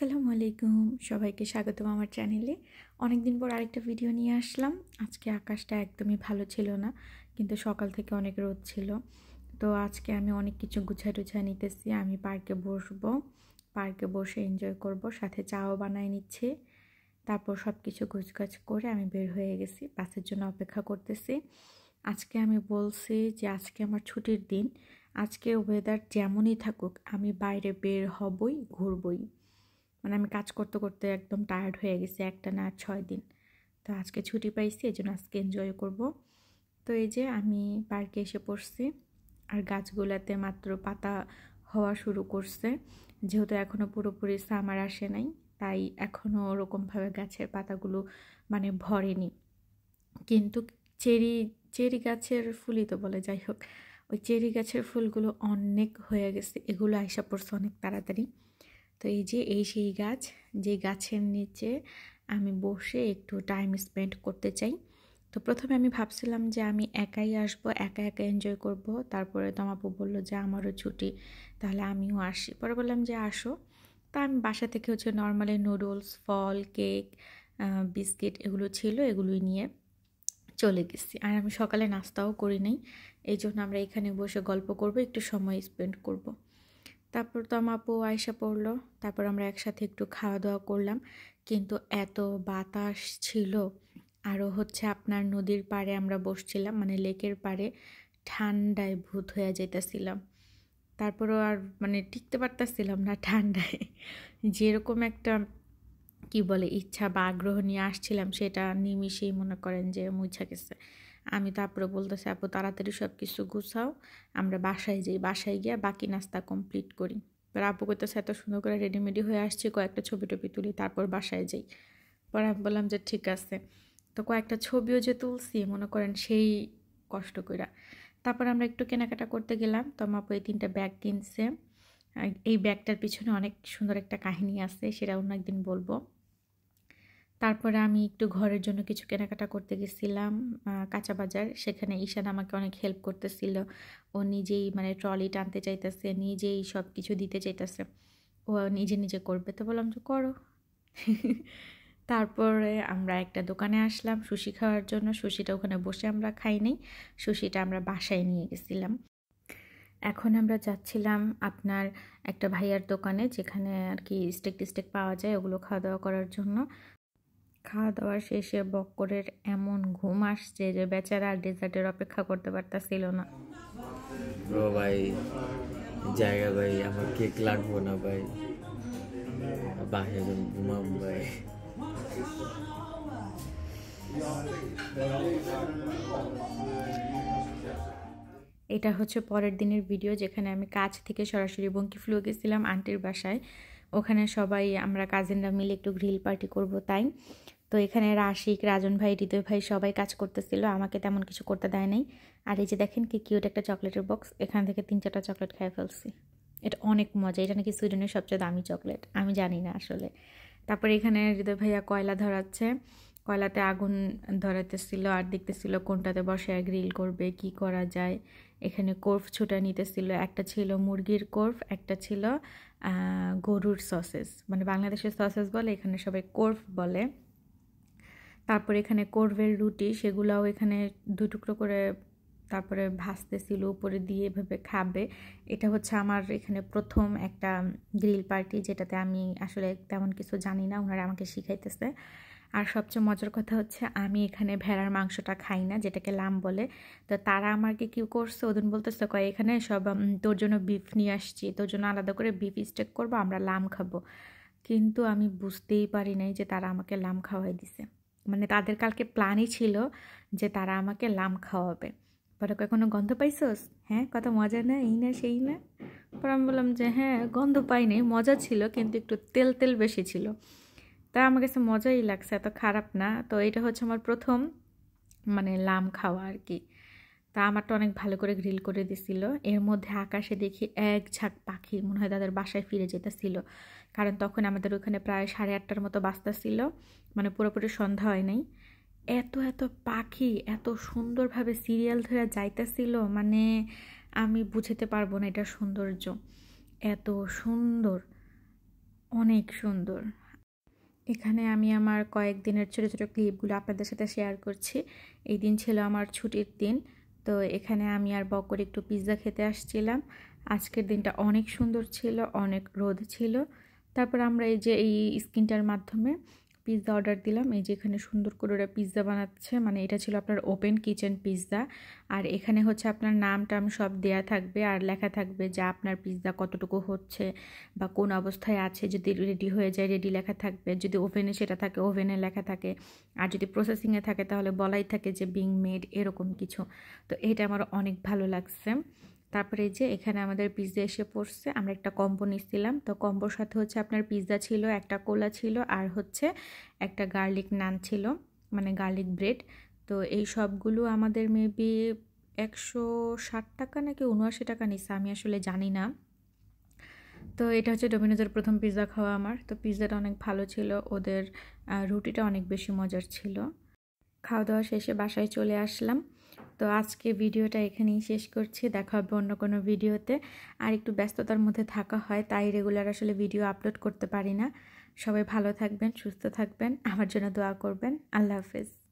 আসসালামু আলাইকুম, সবাইকে স্বাগতম আমার চ্যানেলে। অনেকদিন পর আরেকটা ভিডিও নিয়ে আসলাম। আজকে আকাশটা একদমই ভালো ছিল না, কিন্তু সকাল থেকে অনেক রোদ ছিল। তো আজকে আমি অনেক কিছু গুছায় নিতেছি। আমি পার্কে বসবো, পার্কে বসে এনজয় করব, সাথে চাও বানায় নিচ্ছি। তারপর সব কিছু গোছগাছ করে আমি বের হয়ে গেছি, বাসের জন্য অপেক্ষা করতেছি। আজকে আমি বলছি যে আজকে আমার ছুটির দিন। আজকে ওয়েদার যেমনই থাকুক, আমি বাইরে বের হবই, ঘুরবই। মানে আমি কাজ করতে করতে একদম টায়ার্ড হয়ে গেছি, একটা না 6 দিন। তো আজকে ছুটি পাইছি, এই জন্য আজকে এনজয় করব। তো এই যে আমি পার্কে এসে পড়ছি, আর গাছগুলোতে মাত্র পাতা হওয়া শুরু করছে। যেহেতু এখনও পুরোপুরি সামার আসে নাই, তাই এখনও ওরকমভাবে গাছের পাতাগুলো মানে ভরেনি। কিন্তু চেরি চেরি গাছের ফুলই তো বলে, যাই হোক, ওই চেরি গাছের ফুলগুলো অনেক হয়ে গেছে, এগুলো আইসা পড়ছে অনেক তাড়াতাড়ি। তো এই যে সেই গাছ, যে গাছের নিচে আমি বসে একটু টাইম স্পেন্ড করতে চাই। তো প্রথমে আমি ভাবছিলাম যে আমি একাই আসবো, একা একা এনজয় করব। তারপরে তো আমার আপু বললো যে আমারও ছুটি, তাহলে আমিও আসি। পরে বললাম যে আসো। তা আমি বাসা থেকে নর্মালি নুডলস, ফল, কেক, বিস্কিট এগুলো ছিল, এগুলোই নিয়ে চলে গেছি। আর আমি সকালে নাস্তাও করি নাই, এই জন্য আমরা এখানে বসে গল্প করব, একটু সময় স্পেন্ড করব। তারপর তো আমার আপু আয়সা পড়লো, তারপর আমরা একসাথে একটু খাওয়া দাওয়া করলাম। কিন্তু এত বাতাস ছিল, আরও আপনার নদীর পাড়ে আমরা বসছিলাম, মানে লেকের পাড়ে, ঠান্ডায় ভূত হয়ে যেতেছিলাম। তারপরও আর মানে টিকতে পারতেছিলাম না ঠান্ডায়। যেরকম একটা কি বলে ইচ্ছা বা আগ্রহ নিয়ে আসছিলাম, সেটা নিমিষেই মনে করেন যে মুছা গেছে। আমি তারপরে বলতেছি, আপু তাড়াতাড়ি সব কিছু গুছাও, আমরা বাসায় যাই, বাসায় গিয়ে বাকি নাস্তা কমপ্লিট করি। এবার আপু কইতেছে এত সুন্দর করে রেডিমেডি হয়ে আসছি, কয়েকটা ছবি টবি তুলি, তারপর বাসায় যাই। পরে আমি বললাম যে ঠিক আছে। তো কয়েকটা ছবিও যে তুলছি মনে করেন সেই কষ্ট কইরা। তারপর আমরা একটু কেনাকাটা করতে গেলাম। তো আমার আপু এই 3টা ব্যাগ কিনছে। এই ব্যাগটার পিছনে অনেক সুন্দর একটা কাহিনী আছে, সেটা অন্য একদিন বলবো। তারপরে আমি একটু ঘরের জন্য কিছু কেনাকাটা করতে গেছিলাম কাঁচা বাজার। সেখানে ঈশান আমাকে অনেক হেল্প করতেছিল। ও নিজেই মানে ট্রলি টানতে চাইতেছে, নিজেই সব কিছু দিতে চাইতেছে, ও নিজে নিজে করবে। তো বললাম যে করো। তারপরে আমরা একটা দোকানে আসলাম সুশি খাওয়ার জন্য। সুশিটা ওখানে বসে আমরা খাই নাই, সুশিটা আমরা বাসায় নিয়ে গেছিলাম। এখন আমরা যাচ্ছিলাম আপনার একটা ভাইয়ার দোকানে, যেখানে আর কি স্টেক টিস্টেক পাওয়া যায়, ওগুলো খাওয়া দাওয়া করার জন্য। খাওয়া দাওয়া শেষে বক্করের এমন ঘুম আসছে যে বেচারা ডেজার্টের অপেক্ষা করতে পারতাছিল না। ব্রো ভাই, জায়গা ভাই, আমার কেক লাগবো না ভাই, বাসায় যখন ঘুমাম ভাই। এটা পরের দিনের ভিডিও, যেখানে আমি কাজ থেকে সরাসরি বঙ্কি ফ্লু গেছিলাম আন্টির বাসায়। ওখানে সবাই আমরা কাজিনরা মিলে একটু গ্রিল পার্টি করব তাই। তো এখানে রাশিক, রাজন ভাই, হৃদয় ভাই সবাই কাজ করতেছিল, আমাকে তেমন কিছু করতে দেয় নাই। আর এই যে দেখেন কি কিউট একটা চকলেটের বক্স, এখান থেকে 3-4টা চকলেট খেয়ে ফেলছি। এটা অনেক মজা, এটা নাকি সুইডেনের সবচেয়ে দামি চকলেট, আমি জানি না আসলে। তারপরে এখানে হৃদয় ভাইয়া কয়লা ধরাচ্ছে, কয়লাতে আগুন ধরাতেছিল আর দেখতেছিল কোনটাতে বসে গ্রিল করবে, কি করা যায়। এখানে কোর্ফ ছুটা নিতেছিল, একটা ছিল মুরগির কোর্ফ, একটা ছিল গরুর সসেস, মানে বাংলাদেশের সসেস বলে, এখানে সবাই কোর্ফ বলে। তারপর এখানে কোর্ভের রুটি, সেগুলাও এখানে 2 টুকরো করে তারপরে ভাজতেছিল, উপরে দিয়ে এভাবে খাবে। এটা আমার এখানে প্রথম একটা গ্রিল পার্টি, যেটাতে আমি আসলে তেমন কিছু জানি না, ওনারা আমাকে শিখাইতেছে। আর সবচেয়ে মজার কথা আমি এখানে ভেড়ার মাংসটা খাই না, যেটাকে লাম বলে। তো তারা আমাকে কি করছে, ওদিন বলতেছে কয় এখানে সব তোর জন্য বিফ নিয়ে আসছি, তোর জন্য আলাদা করে বিফ স্টেক করবো, আমরা লাম খাবো। কিন্তু আমি বুঝতেই পারি নাই যে তারা আমাকে লাম খাওয়াই দিছে। মানে তাদের কালকে প্ল্যানই ছিল যে তারা আমাকে লাম খাওয়াবে। পরে কোনো গন্ধ পাইছোস? হ্যাঁ, কত মজা না, এই না সেই না। পরে আমি বললাম যে হ্যাঁ, গন্ধ পাইনি, মজা ছিল, কিন্তু একটু তেল তেল বেশি ছিল। তা আমার কাছে মজাই লাগছে, এত খারাপ না। তো এটা আমার প্রথম মানে লাম খাওয়া আর কি। তা আমারটা অনেক ভালো করে গ্রিল করে দিছিল। এর মধ্যে আকাশে দেখি এক ঝাঁক পাখি, মনে হয় তাদের বাসায় ফিরে যেতেছিল, কারণ তখন আমাদের ওখানে প্রায় 8:30টার মতো বাজতেছিল, মানে পুরোপুরি সন্ধ্যা হয় নাই। এত এত পাখি এত সুন্দরভাবে সিরিয়াল ধরে যাইতেছিল, মানে আমি বুঝতে পারবো না এটার সৌন্দর্য, এত সুন্দর। অনেক সুন্দর। এখানে আমি আমার কয়েকদিনের ছোটো ছোটো ক্লিপগুলো আপনাদের সাথে শেয়ার করছি। এই দিন ছিল আমার ছুটির দিন, তো এখানে আমি আর বকর একটু পিৎজা খেতে আসছিলাম। আজকের দিনটা অনেক সুন্দর ছিল, অনেক রোদ ছিল। তারপর আমরা এই যে এই স্ক্রিনটার মাধ্যমে পিৎজা অর্ডার দিলাম। এই যে এখানে সুন্দর করে ওরা পিৎজা বানাচ্ছে, মানে এটা ছিল আপনার ওপেন কিচেন পিৎজা। আর এখানে হচ্ছে আপনার নাম টাম সব দেয়া থাকবে আর লেখা থাকবে যে আপনার পিৎজা কতটুকু হচ্ছে বা কোন অবস্থায় আছে। যদি রেডি হয়ে যায় রেডি লেখা থাকবে, যদি ওভেনে সেটা থাকে ওভেনে লেখা থাকে, আর যদি প্রসেসিংয়ে থাকে তাহলে বলাই থাকে যে বিং মেড, এরকম কিছু। তো এটা আমার অনেক ভালো লাগছে। তারপরে এই যে এখানে আমাদের পিৎজা এসে পড়ছে। আমরা একটা কম্বো নিচ্ছিলাম, তো কম্বোর সাথে হচ্ছে আপনার পিৎজা ছিল, একটা কোলা ছিল, আর হচ্ছে একটা গার্লিক নান ছিল, মানে গার্লিক ব্রেড। তো এই সবগুলো আমাদের মেবি 160 টাকা নাকি 79 টাকা নিচ্ছে, আমি আসলে জানি না। তো এটা হচ্ছে ডোমিনোজের প্রথম পিৎজা খাওয়া আমার। তো পিৎজাটা অনেক ভালো ছিল, ওদের রুটিটা অনেক বেশি মজার ছিল। খাওয়া দাওয়া শেষে বাসায় চলে আসলাম। তো আজকে ভিডিওটা এখানেই শেষ করছি, দেখা হবে অন্য কোনো ভিডিওতে। আর একটু ব্যস্ততার মধ্যে থাকা হয়, তাই রেগুলার আসলে ভিডিও আপলোড করতে পারি না। সবাই ভালো থাকবেন, সুস্থ থাকবেন, আমার জন্য দোয়া করবেন। আল্লাহ হাফেজ।